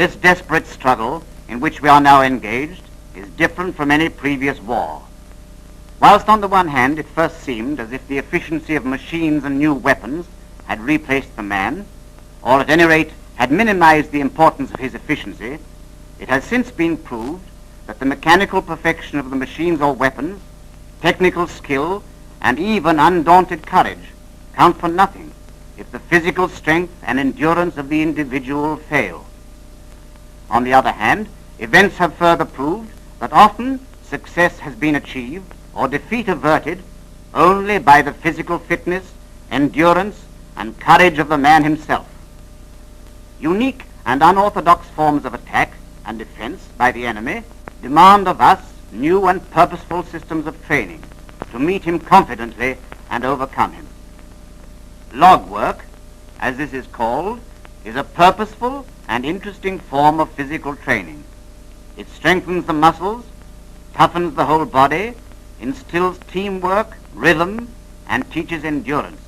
This desperate struggle in which we are now engaged is different from any previous war. Whilst on the one hand it first seemed as if the efficiency of machines and new weapons had replaced the man, or at any rate had minimized the importance of his efficiency, it has since been proved that the mechanical perfection of the machines or weapons, technical skill, and even undaunted courage count for nothing if the physical strength and endurance of the individual fail. On the other hand, events have further proved that often success has been achieved or defeat averted only by the physical fitness, endurance, and courage of the man himself. Unique and unorthodox forms of attack and defense by the enemy demand of us new and purposeful systems of training to meet him confidently and overcome him. Log work, as this is called, is a purposeful and interesting form of physical training. It strengthens the muscles, toughens the whole body, instills teamwork, rhythm, and teaches endurance.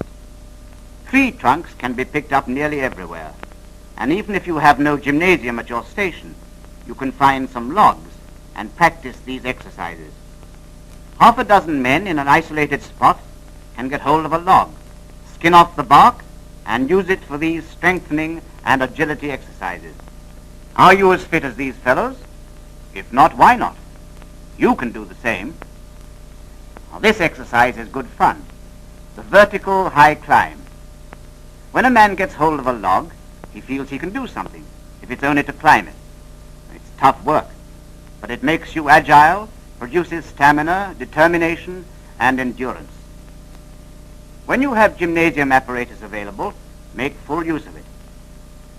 Tree trunks can be picked up nearly everywhere, and even if you have no gymnasium at your station, you can find some logs and practice these exercises. Half a dozen men in an isolated spot can get hold of a log, skin off the bark, and use it for these strengthening and agility exercises. Are you as fit as these fellows? If not, why not? You can do the same. Now, this exercise is good fun. The vertical high climb. When a man gets hold of a log, he feels he can do something, if it's only to climb it. It's tough work, but it makes you agile, produces stamina, determination, and endurance. When you have gymnasium apparatus available, make full use of it.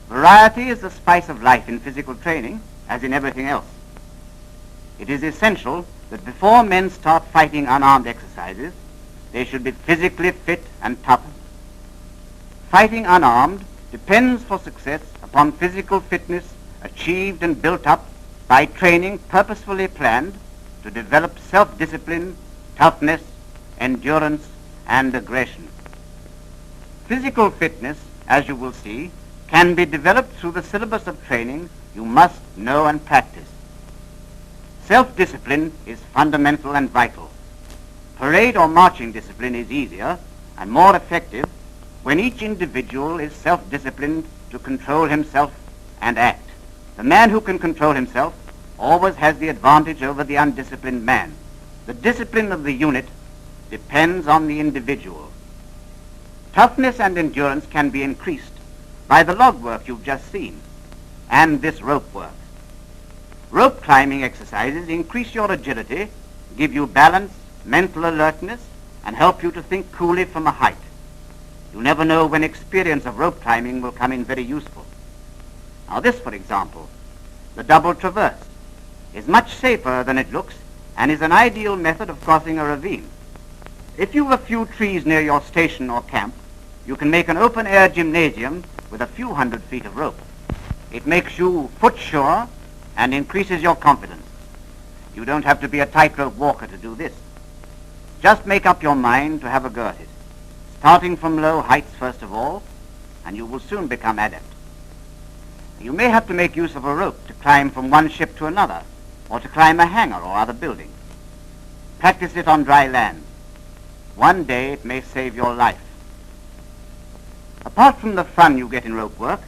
Variety is the spice of life in physical training, as in everything else. It is essential that before men start fighting unarmed exercises, they should be physically fit and toughened. Fighting unarmed depends for success upon physical fitness achieved and built up by training purposefully planned to develop self-discipline, toughness, endurance, and aggression. Physical fitness, as you will see, can be developed through the syllabus of training you must know and practice. Self-discipline is fundamental and vital. Parade or marching discipline is easier and more effective when each individual is self-disciplined to control himself and act. The man who can control himself always has the advantage over the undisciplined man. The discipline of the unit depends on the individual. Toughness and endurance can be increased by the log work you've just seen and this rope work. Rope climbing exercises increase your agility, give you balance, mental alertness, and help you to think coolly from a height. You never know when experience of rope climbing will come in very useful. Now this, for example, the double traverse, is much safer than it looks and is an ideal method of crossing a ravine. If you have a few trees near your station or camp, you can make an open-air gymnasium with a few hundred feet of rope. It makes you foot-sure and increases your confidence. You don't have to be a tightrope walker to do this. Just make up your mind to have a go at it, starting from low heights first of all, and you will soon become adept. You may have to make use of a rope to climb from one ship to another, or to climb a hangar or other building. Practice it on dry land. One day it may save your life. Apart from the fun you get in rope work,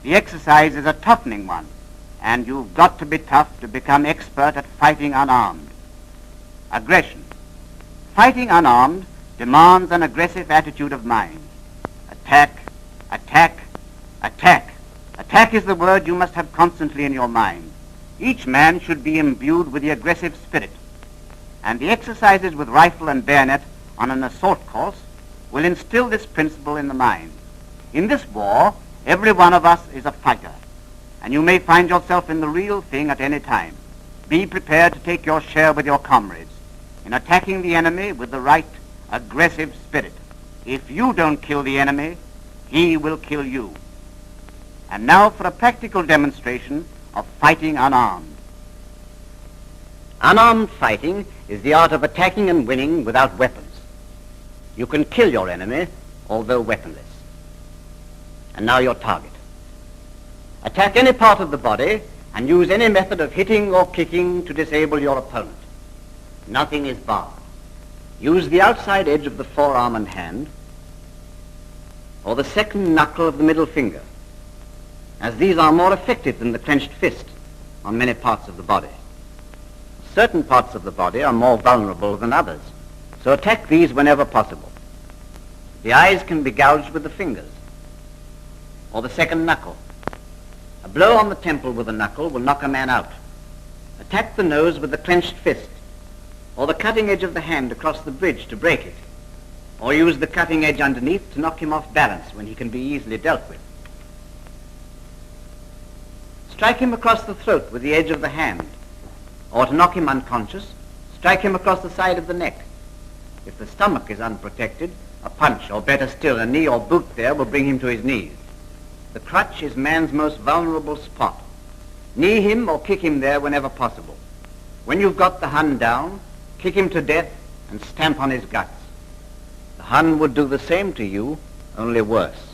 the exercise is a toughening one, and you've got to be tough to become expert at fighting unarmed. Aggression. Fighting unarmed demands an aggressive attitude of mind. Attack, attack, attack. Attack is the word you must have constantly in your mind. Each man should be imbued with the aggressive spirit, and the exercises with rifle and bayonet on an assault course will instill this principle in the mind. In this war, every one of us is a fighter, and you may find yourself in the real thing at any time. Be prepared to take your share with your comrades in attacking the enemy with the right aggressive spirit. If you don't kill the enemy, he will kill you. And now for a practical demonstration of fighting unarmed. Unarmed fighting is the art of attacking and winning without weapons. You can kill your enemy, although weaponless. And now your target. Attack any part of the body and use any method of hitting or kicking to disable your opponent. Nothing is barred. Use the outside edge of the forearm and hand, or the second knuckle of the middle finger, as these are more effective than the clenched fist on many parts of the body. Certain parts of the body are more vulnerable than others, so attack these whenever possible. The eyes can be gouged with the fingers, or the second knuckle. A blow on the temple with a knuckle will knock a man out. Attack the nose with the clenched fist, or the cutting edge of the hand across the bridge to break it, or use the cutting edge underneath to knock him off balance when he can be easily dealt with. Strike him across the throat with the edge of the hand, or to knock him unconscious, strike him across the side of the neck. If the stomach is unprotected, a punch, or better still, a knee or boot there will bring him to his knees. The crutch is man's most vulnerable spot. Knee him or kick him there whenever possible. When you've got the Hun down, kick him to death and stamp on his guts. The Hun would do the same to you, only worse.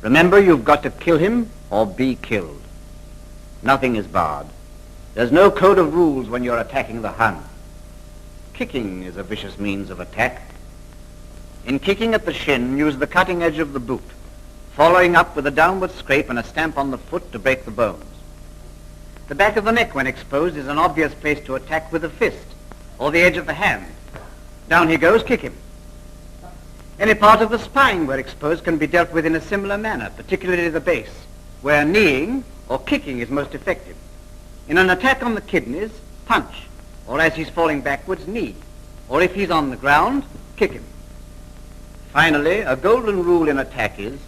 Remember, you've got to kill him or be killed. Nothing is barred. There's no code of rules when you're attacking the Hun. Kicking is a vicious means of attack. In kicking at the shin, use the cutting edge of the boot, following up with a downward scrape and a stamp on the foot to break the bones. The back of the neck, when exposed, is an obvious place to attack with the fist or the edge of the hand. Down he goes, kick him. Any part of the spine where exposed can be dealt with in a similar manner, particularly the base, where kneeing or kicking is most effective. In an attack on the kidneys, punch, or as he's falling backwards, knee, or if he's on the ground, kick him. Finally, a golden rule in attack is,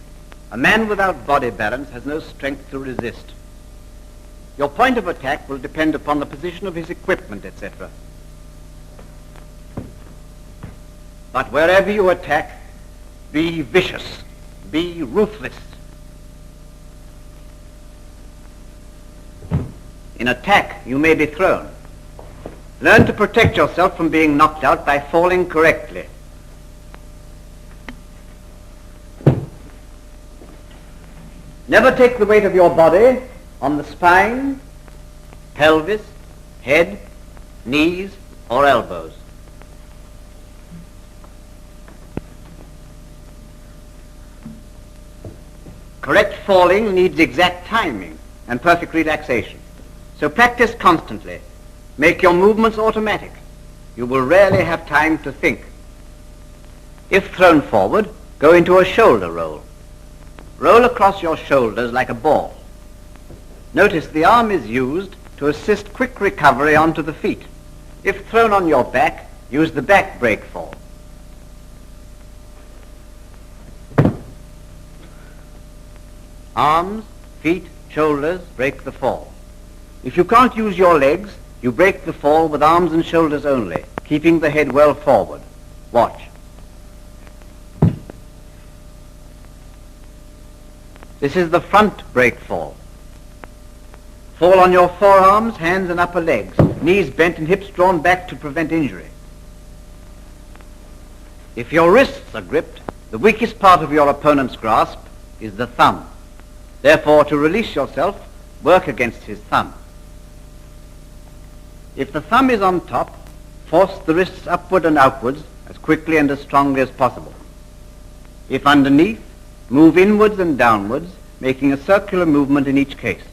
a man without body balance has no strength to resist. Your point of attack will depend upon the position of his equipment, etc. But wherever you attack, be vicious, be ruthless. In attack, you may be thrown. Learn to protect yourself from being knocked out by falling correctly. Never take the weight of your body on the spine, pelvis, head, knees, or elbows. Correct falling needs exact timing and perfect relaxation. So practice constantly. Make your movements automatic. You will rarely have time to think. If thrown forward, go into a shoulder roll. Roll across your shoulders like a ball. Notice the arm is used to assist quick recovery onto the feet. If thrown on your back, use the back break fall. Arms, feet, shoulders break the fall. If you can't use your legs, you break the fall with arms and shoulders only, keeping the head well forward. Watch. This is the front break fall. Fall on your forearms, hands and upper legs, knees bent and hips drawn back to prevent injury. If your wrists are gripped, the weakest part of your opponent's grasp is the thumb. Therefore, to release yourself, work against his thumb. If the thumb is on top, force the wrists upward and outwards as quickly and as strongly as possible. If underneath, move inwards and downwards, making a circular movement in each case.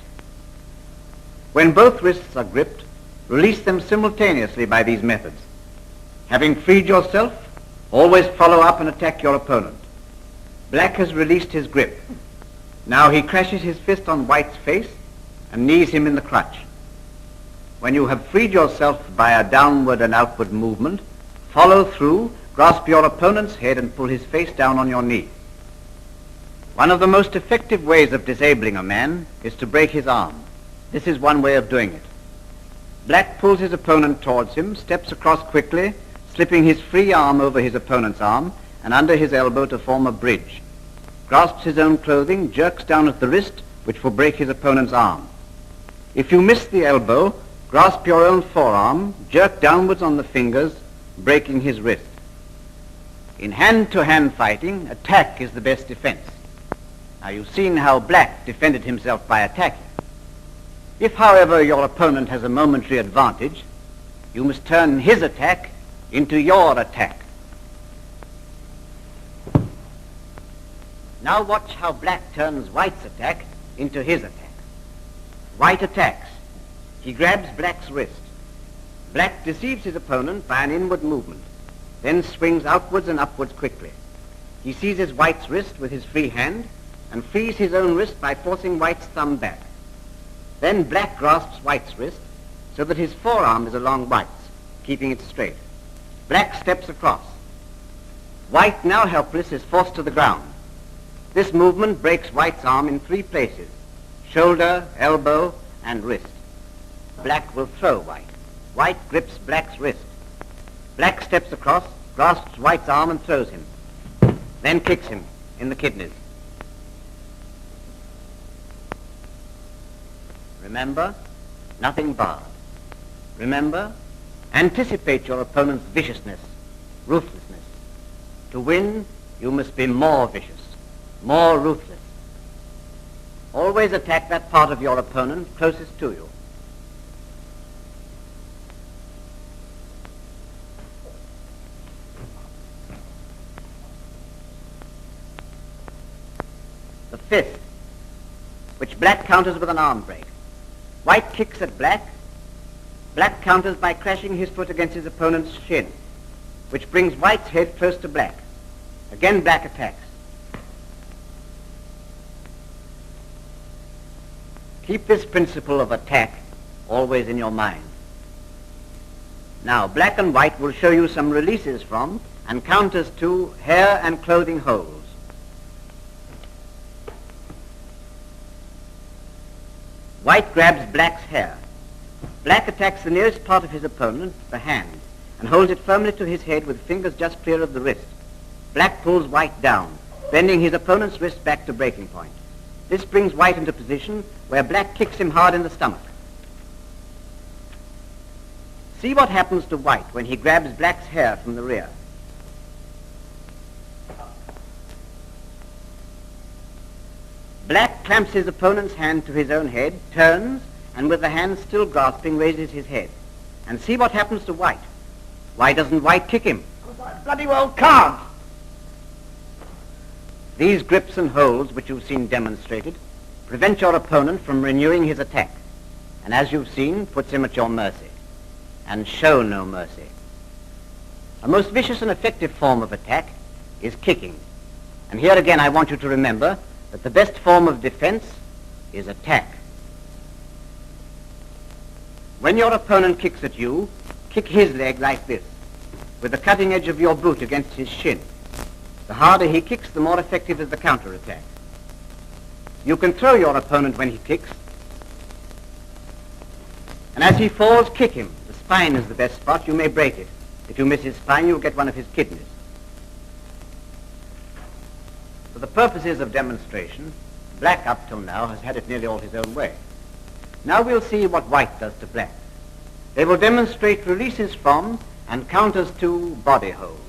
When both wrists are gripped, release them simultaneously by these methods. Having freed yourself, always follow up and attack your opponent. Black has released his grip. Now he crashes his fist on White's face and knees him in the crutch. When you have freed yourself by a downward and outward movement, follow through, grasp your opponent's head and pull his face down on your knee. One of the most effective ways of disabling a man is to break his arm. This is one way of doing it. Black pulls his opponent towards him, steps across quickly, slipping his free arm over his opponent's arm and under his elbow to form a bridge. Grasps his own clothing, jerks down at the wrist, which will break his opponent's arm. If you miss the elbow, grasp your own forearm, jerk downwards on the fingers, breaking his wrist. In hand-to-hand fighting, attack is the best defense. Now, you've seen how Black defended himself by attacking. If, however, your opponent has a momentary advantage, you must turn his attack into your attack. Now watch how Black turns White's attack into his attack. White attacks. He grabs Black's wrist. Black deceives his opponent by an inward movement, then swings outwards and upwards quickly. He seizes White's wrist with his free hand and frees his own wrist by forcing White's thumb back. Then Black grasps White's wrist so that his forearm is along White's, keeping it straight. Black steps across. White, now helpless, is forced to the ground. This movement breaks White's arm in 3 places: shoulder, elbow, and wrist. Black will throw White. White grips Black's wrist. Black steps across, grasps White's arm and throws him, then kicks him in the kidneys. Remember, nothing barred. Remember, anticipate your opponent's viciousness, ruthlessness. To win, you must be more vicious, more ruthless. Always attack that part of your opponent closest to you. The fist, which Black counters with an arm break. White kicks at Black. Black counters by crashing his foot against his opponent's shin, which brings White's head close to Black. Again, Black attacks. Keep this principle of attack always in your mind. Now, Black and White will show you some releases from and counters to hair and clothing holds. White grabs Black's hair. Black attacks the nearest part of his opponent, the hand, and holds it firmly to his head with fingers just clear of the wrist. Black pulls White down, bending his opponent's wrist back to breaking point. This brings White into position where Black kicks him hard in the stomach. See what happens to White when he grabs Black's hair from the rear. Black clamps his opponent's hand to his own head, turns, and with the hand still grasping, raises his head. And see what happens to White. Why doesn't White kick him? I bloody well can't. These grips and holds, which you've seen demonstrated, prevent your opponent from renewing his attack, and as you've seen, puts him at your mercy. And show no mercy. A most vicious and effective form of attack is kicking. And here again I want you to remember that the best form of defense is attack. When your opponent kicks at you, kick his leg like this, with the cutting edge of your boot against his shin. The harder he kicks, the more effective is the counterattack. You can throw your opponent when he kicks, and as he falls, kick him. The spine is the best spot. You may break it. If you miss his spine, you'll get one of his kidneys. For the purposes of demonstration, Black up till now has had it nearly all his own way. Now we'll see what White does to Black. They will demonstrate releases from and counters to body holds.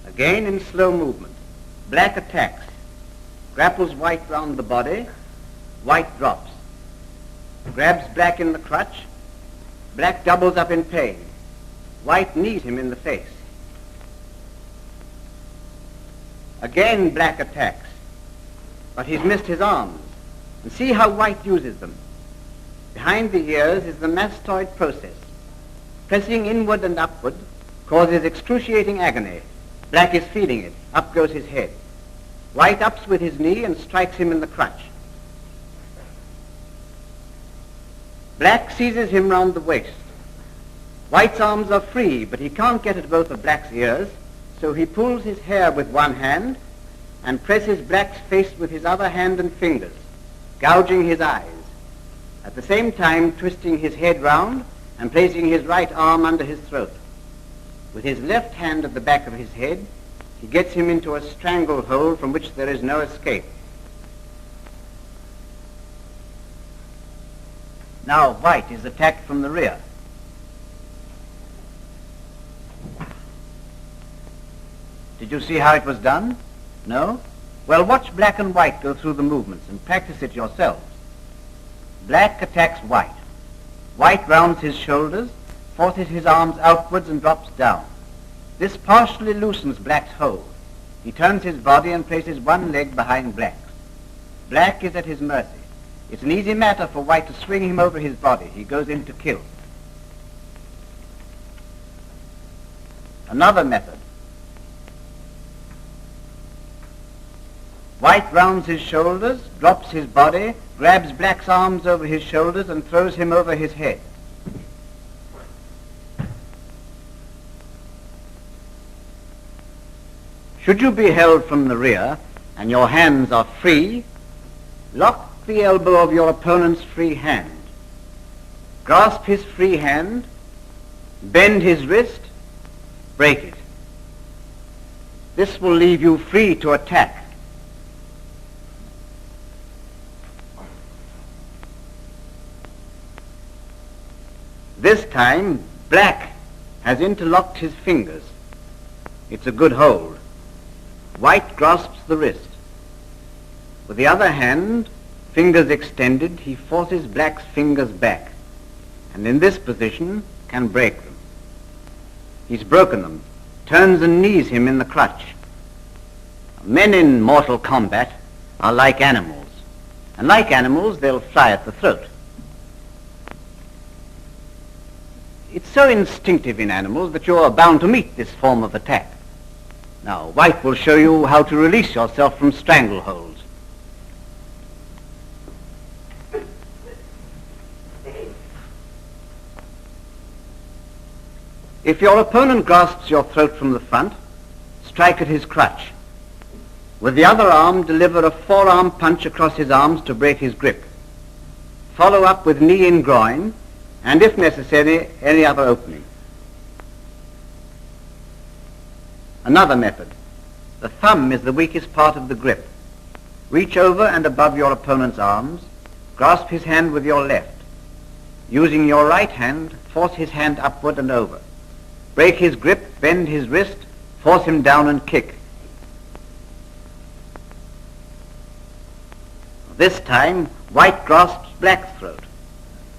Again in slow movement, Black attacks, grapples White round the body, White drops, grabs Black in the crutch, Black doubles up in pain, White knees him in the face. Again Black attacks, but he's missed his arms, and see how White uses them. Behind the ears is the mastoid process. Pressing inward and upward causes excruciating agony. Black is feeling it. Up goes his head. White ups with his knee and strikes him in the crutch. Black seizes him round the waist. White's arms are free, but he can't get at both of Black's ears, so he pulls his hair with one hand and presses Black's face with his other hand and fingers, gouging his eyes, at the same time twisting his head round and placing his right arm under his throat. With his left hand at the back of his head, he gets him into a stranglehold from which there is no escape. Now White is attacked from the rear. Did you see how it was done? No? Well, watch Black and White go through the movements and practice it yourselves. Black attacks White. White rounds his shoulders, forces his arms outwards and drops down. This partially loosens Black's hold. He turns his body and places one leg behind Black's. Black is at his mercy. It's an easy matter for White to swing him over his body. He goes in to kill. Another method. White rounds his shoulders, drops his body, grabs Black's arms over his shoulders and throws him over his head. Should you be held from the rear and your hands are free, lock the elbow of your opponent's free hand. Grasp his free hand, bend his wrist, break it. This will leave you free to attack. This time, Black has interlocked his fingers. It's a good hold. White grasps the wrist. With the other hand, fingers extended, he forces Black's fingers back, and in this position can break them. He's broken them, turns and knees him in the clutch. Men in mortal combat are like animals, and like animals, they'll fly at the throat. It's so instinctive in animals that you are bound to meet this form of attack. Now, White will show you how to release yourself from strangleholds. If your opponent grasps your throat from the front, strike at his crutch. With the other arm, deliver a forearm punch across his arms to break his grip. Follow up with knee in groin, and if necessary, any other opening. Another method. The thumb is the weakest part of the grip. Reach over and above your opponent's arms, grasp his hand with your left. Using your right hand, force his hand upward and over. Break his grip, bend his wrist, force him down and kick. This time, White grasps Black's throat.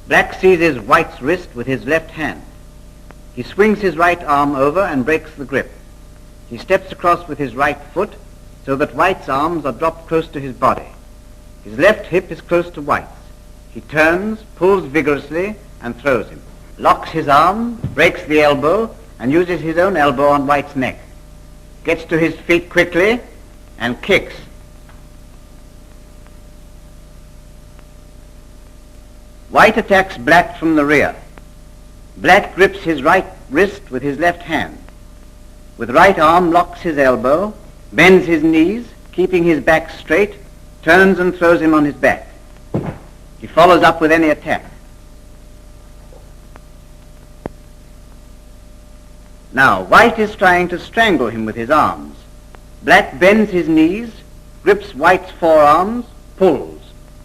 Black seizes White's wrist with his left hand. He swings his right arm over and breaks the grip. He steps across with his right foot so that White's arms are dropped close to his body. His left hip is close to White's. He turns, pulls vigorously, and throws him. Locks his arm, breaks the elbow, and uses his own elbow on White's neck. Gets to his feet quickly and kicks. White attacks Black from the rear. Black grips his right wrist with his left hand. With right arm locks his elbow, bends his knees, keeping his back straight, turns and throws him on his back. He follows up with any attack. Now, White is trying to strangle him with his arms. Black bends his knees, grips White's forearms, pulls,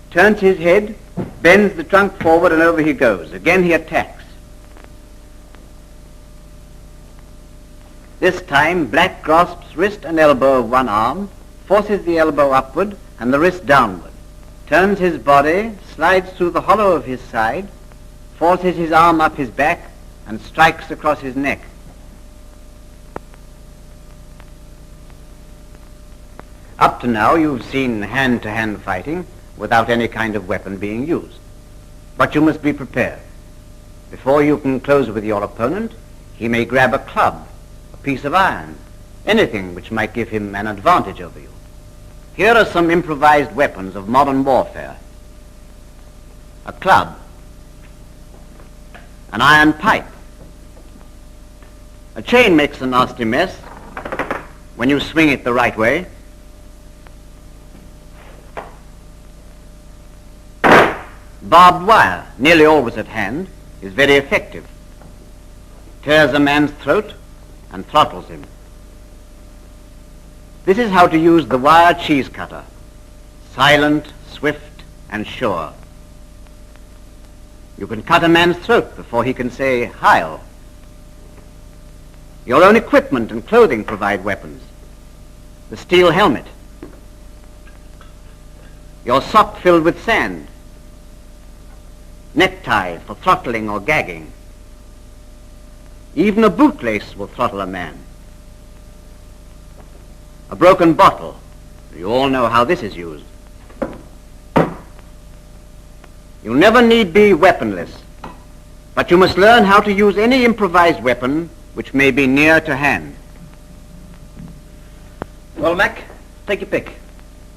turns his head, bends the trunk forward and over he goes. Again he attacks. This time Black grasps wrist and elbow of one arm, forces the elbow upward and the wrist downward, turns his body, slides through the hollow of his side, forces his arm up his back and strikes across his neck. Up to now you've seen hand-to-hand fighting without any kind of weapon being used. But you must be prepared. Before you can close with your opponent, he may grab a club, a piece of iron, anything which might give him an advantage over you. Here are some improvised weapons of modern warfare. A club, an iron pipe. A chain makes a nasty mess when you swing it the right way. Barbed wire, nearly always at hand, is very effective. Tears a man's throat and throttles him. This is how to use the wire cheese cutter. Silent, swift, and sure. You can cut a man's throat before he can say, "Heil." Your own equipment and clothing provide weapons. The steel helmet. Your sock filled with sand. Necktie for throttling or gagging. Even a bootlace will throttle a man. A broken bottle. You all know how this is used. You never need be weaponless, but you must learn how to use any improvised weapon which may be near to hand. Well, Mac, take your pick.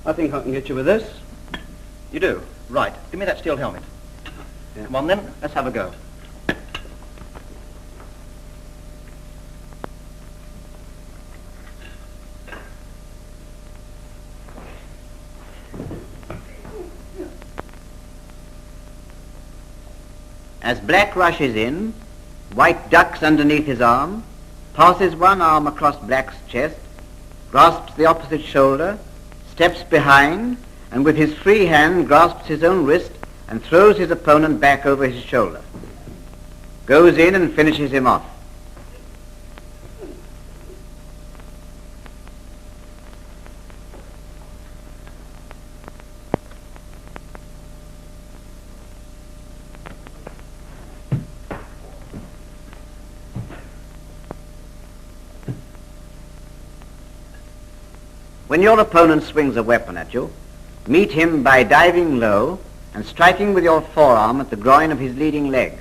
I think I can get you with this. You do? Right. Give me that steel helmet. Yeah. Come on then, let's have a go. As Black rushes in, White ducks underneath his arm, passes one arm across Black's chest, grasps the opposite shoulder, steps behind, and with his free hand grasps his own wrist and throws his opponent back over his shoulder. Goes in and finishes him off. When your opponent swings a weapon at you, meet him by diving low and striking with your forearm at the groin of his leading leg,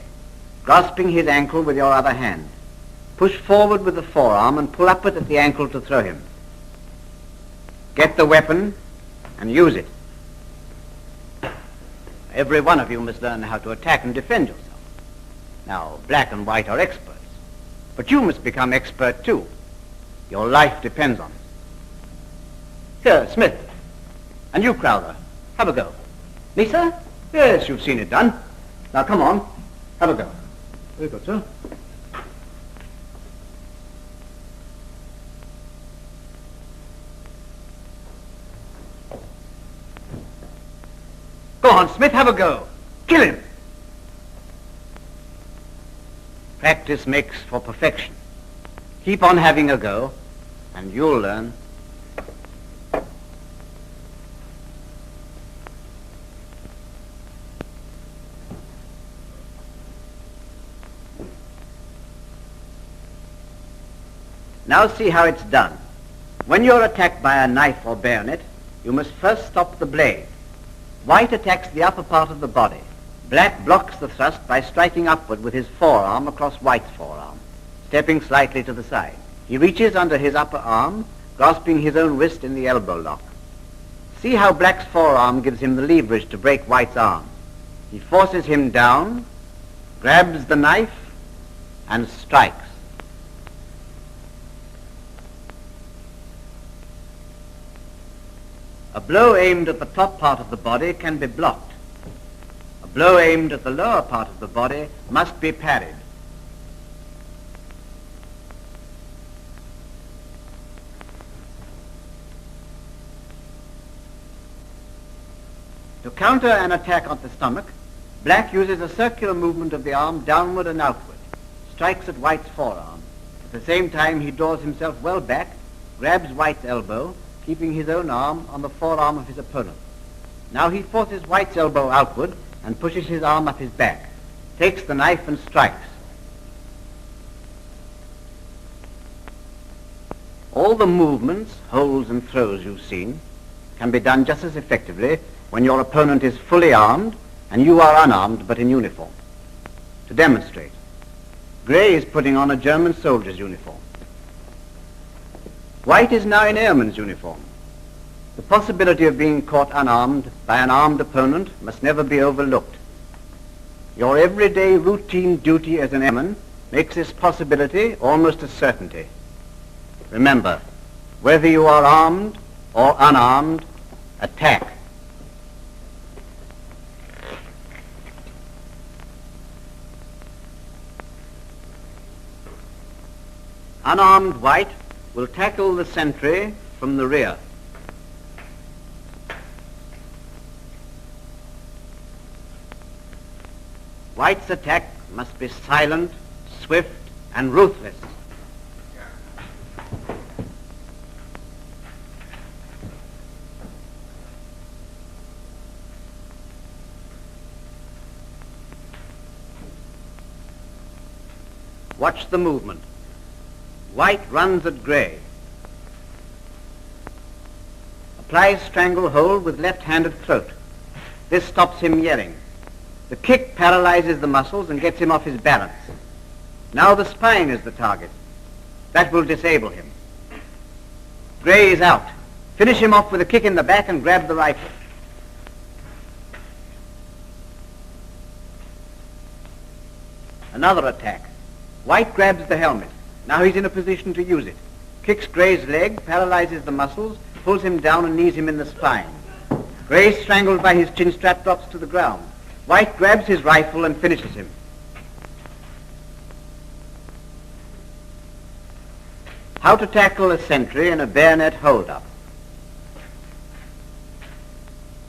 grasping his ankle with your other hand. Push forward with the forearm and pull upward at the ankle to throw him. Get the weapon and use it. Every one of you must learn how to attack and defend yourself. Now, Black and White are experts, but you must become expert too. Your life depends on it. Here, Smith. And you, Crowther, have a go. Me, sir? Yes, you've seen it done. Now, come on, have a go. Very good, sir. Go on, Smith, have a go. Kill him. Practice makes for perfection. Keep on having a go, and you'll learn. Now see how it's done. When you're attacked by a knife or bayonet, you must first stop the blade. White attacks the upper part of the body. Black blocks the thrust by striking upward with his forearm across White's forearm, stepping slightly to the side. He reaches under his upper arm, grasping his own wrist in the elbow lock. See how Black's forearm gives him the leverage to break White's arm. He forces him down, grabs the knife, and strikes. A blow aimed at the top part of the body can be blocked. A blow aimed at the lower part of the body must be parried. To counter an attack on the stomach, Black uses a circular movement of the arm downward and outward, strikes at White's forearm. At the same time, he draws himself well back, grabs White's elbow, keeping his own arm on the forearm of his opponent. Now he forces White's elbow outward and pushes his arm up his back, takes the knife and strikes. All the movements, holds and throws you've seen can be done just as effectively when your opponent is fully armed and you are unarmed but in uniform. To demonstrate, Gray is putting on a German soldier's uniform. White is now in airman's uniform. The possibility of being caught unarmed by an armed opponent must never be overlooked. Your everyday routine duty as an airman makes this possibility almost a certainty. Remember, whether you are armed or unarmed, attack. Unarmed White will tackle the sentry from the rear. White's attack must be silent, swift, and ruthless. Watch the movement. White runs at Grey. Applies stranglehold with left-handed throat. This stops him yelling. The kick paralyzes the muscles and gets him off his balance. Now the spine is the target. That will disable him. Grey is out. Finish him off with a kick in the back and grab the rifle. Another attack. White grabs the helmet. Now he's in a position to use it. Kicks Grey's leg, paralyzes the muscles, pulls him down and knees him in the spine. Grey, strangled by his chin strap, drops to the ground. White grabs his rifle and finishes him. How to tackle a sentry in a bayonet hold-up.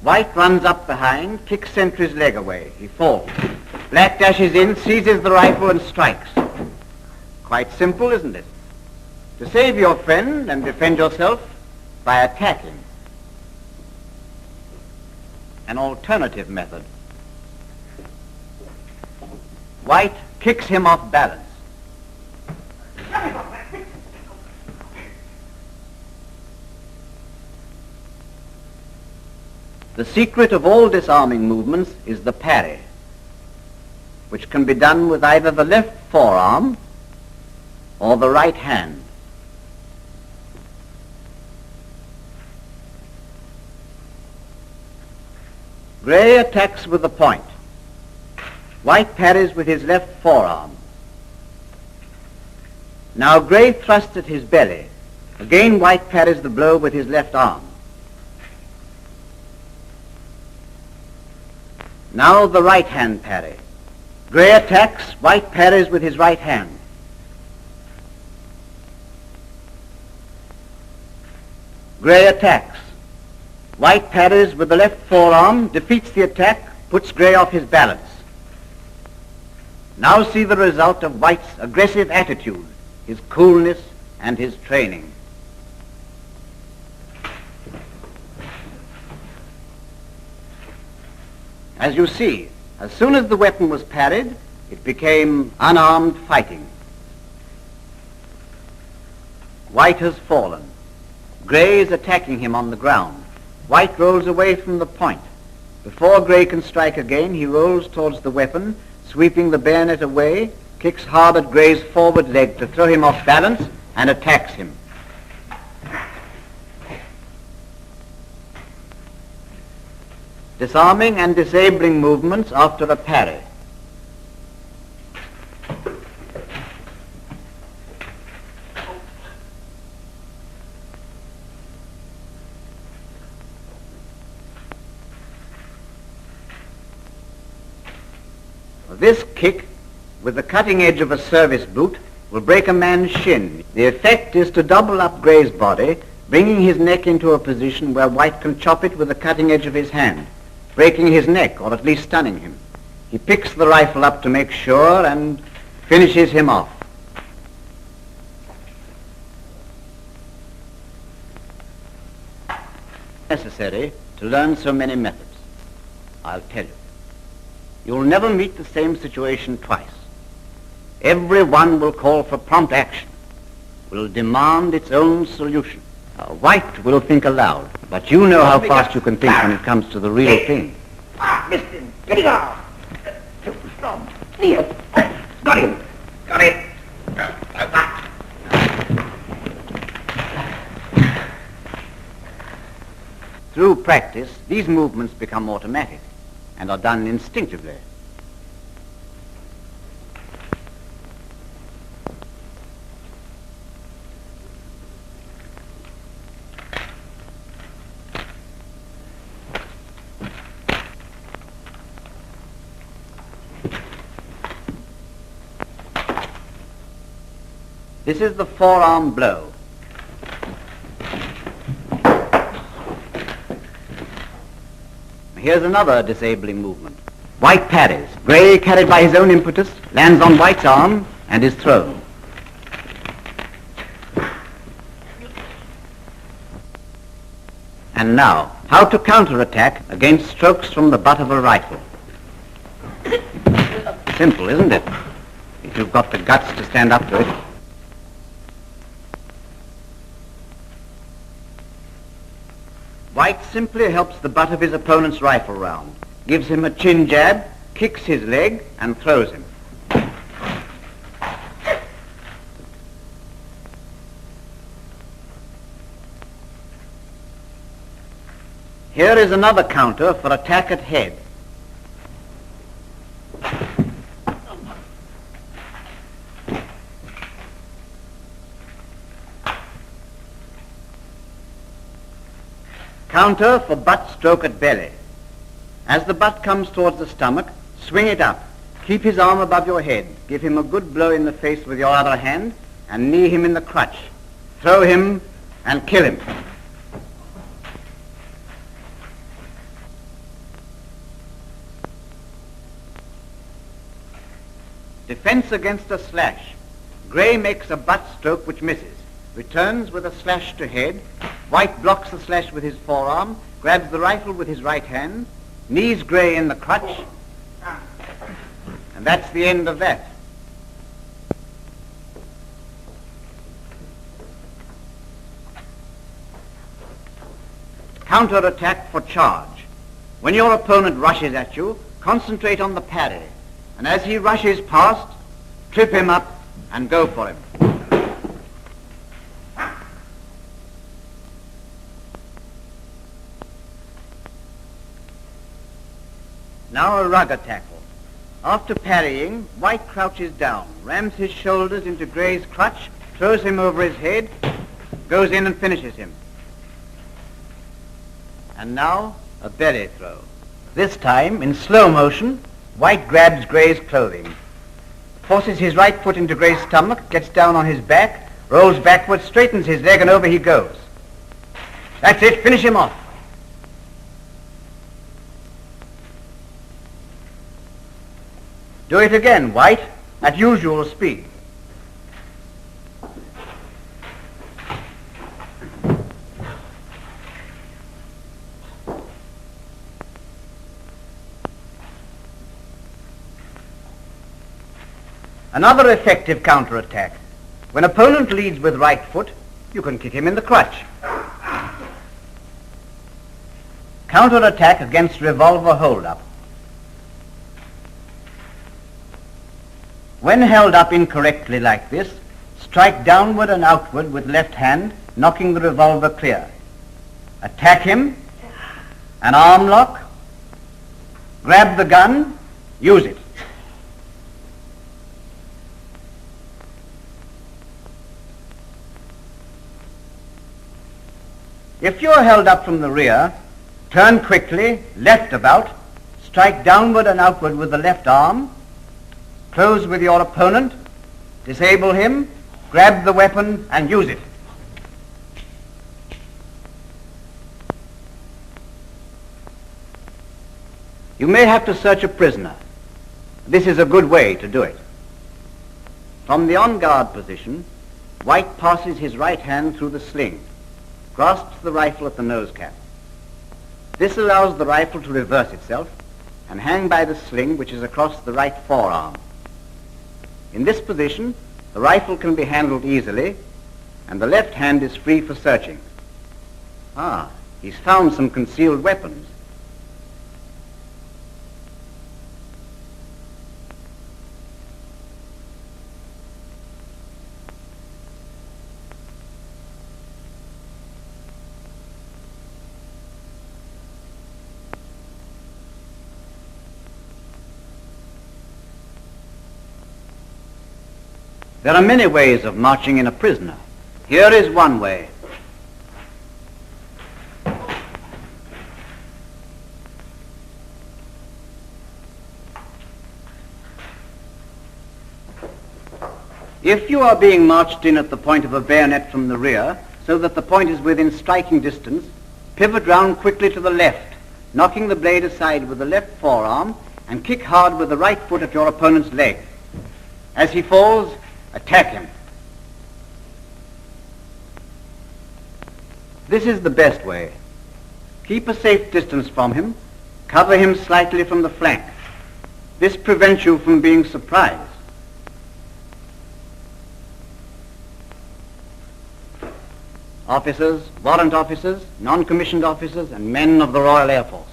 White runs up behind, kicks sentry's leg away. He falls. Black dashes in, seizes the rifle and strikes. Quite simple, isn't it? To save your friend and defend yourself by attacking. An alternative method. White kicks him off balance. The secret of all disarming movements is the parry, which can be done with either the left forearm or the right hand. Grey attacks with the point. White parries with his left forearm. Now Grey thrusts at his belly. Again White parries the blow with his left arm. Now the right hand parry. Grey attacks, White parries with his right hand. Grey attacks. White parries with the left forearm, defeats the attack, puts Grey off his balance. Now see the result of White's aggressive attitude, his coolness and his training. As you see, as soon as the weapon was parried, it became unarmed fighting. White has fallen. Grey is attacking him on the ground. White rolls away from the point. Before Grey can strike again, he rolls towards the weapon, sweeping the bayonet away, kicks hard at Grey's forward leg to throw him off balance, and attacks him. Disarming and disabling movements after a parry. This kick, with the cutting edge of a service boot, will break a man's shin. The effect is to double up Grey's body, bringing his neck into a position where White can chop it with the cutting edge of his hand, breaking his neck or at least stunning him. He picks the rifle up to make sure and finishes him off. Necessary to learn so many methods. I'll tell you. You'll never meet the same situation twice. Every one will call for prompt action, will demand its own solution. White will think aloud, but you know how fast you can think when it comes to the real thing. Missed him. Get him off. Here. Got him. Got it. Through practice, these movements become automatic and are done instinctively. This is the forearm blow. Here's another disabling movement. White parries. Gray, carried by his own impetus, lands on White's arm and is thrown. And now, how to counterattack against strokes from the butt of a rifle. Simple, isn't it? If you've got the guts to stand up to it. White simply helps the butt of his opponent's rifle round, gives him a chin jab, kicks his leg, and throws him. Here is another counter for attack at head. Counter for butt stroke at belly. As the butt comes towards the stomach, swing it up. Keep his arm above your head. Give him a good blow in the face with your other hand and knee him in the crutch. Throw him and kill him. Defense against a slash. Gray makes a butt stroke which misses. Returns with a slash to head. White blocks the slash with his forearm, grabs the rifle with his right hand, knees Gray in the crutch, and that's the end of that. Counter-attack for charge. When your opponent rushes at you, concentrate on the parry, and as he rushes past, trip him up and go for him. Now a rugger tackle. After parrying, White crouches down, rams his shoulders into Gray's crutch, throws him over his head, goes in and finishes him. And now a belly throw. This time, in slow motion, White grabs Gray's clothing, forces his right foot into Gray's stomach, gets down on his back, rolls backwards, straightens his leg, and over he goes. That's it, finish him off. Do it again, White, at usual speed. Another effective counterattack. When opponent leads with right foot, you can kick him in the crutch. Counterattack against revolver hold-up. When held up incorrectly like this, strike downward and outward with left hand, knocking the revolver clear. Attack him, an arm lock, grab the gun, use it. If you are held up from the rear, turn quickly, left about, strike downward and outward with the left arm, close with your opponent, disable him, grab the weapon and use it. You may have to search a prisoner. This is a good way to do it. From the on-guard position, White passes his right hand through the sling, grasps the rifle at the nose cap. This allows the rifle to reverse itself and hang by the sling which is across the right forearm. In this position, the rifle can be handled easily and the left hand is free for searching. Ah, he's found some concealed weapons. There are many ways of marching in a prisoner. Here is one way. If you are being marched in at the point of a bayonet from the rear, so that the point is within striking distance, pivot round quickly to the left, knocking the blade aside with the left forearm, and kick hard with the right foot at your opponent's leg. As he falls, attack him. This is the best way. Keep a safe distance from him. Cover him slightly from the flank. This prevents you from being surprised. Officers, warrant officers, non-commissioned officers, and men of the Royal Air Force.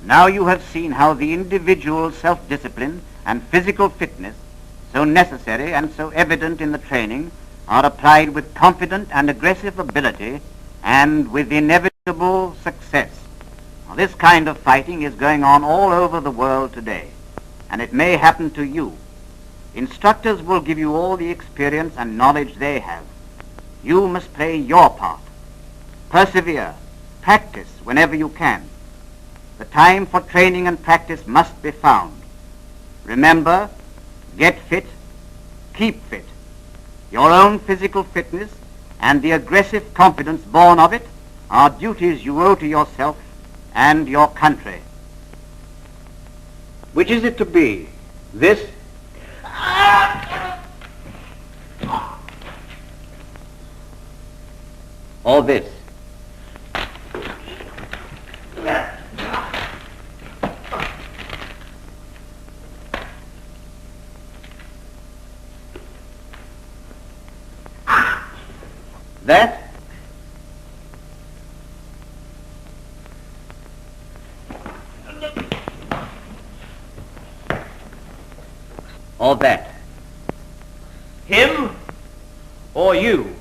Now you have seen how the individual self-discipline and physical fitness, so necessary and so evident in the training, are applied with confident and aggressive ability and with inevitable success. Now, this kind of fighting is going on all over the world today, and it may happen to you. Instructors will give you all the experience and knowledge they have. You must play your part. Persevere. Practice whenever you can. The time for training and practice must be found. Remember, get fit, keep fit. Your own physical fitness and the aggressive confidence born of it are duties you owe to yourself and your country. Which is it to be? This or this? That? Or that? Him or you?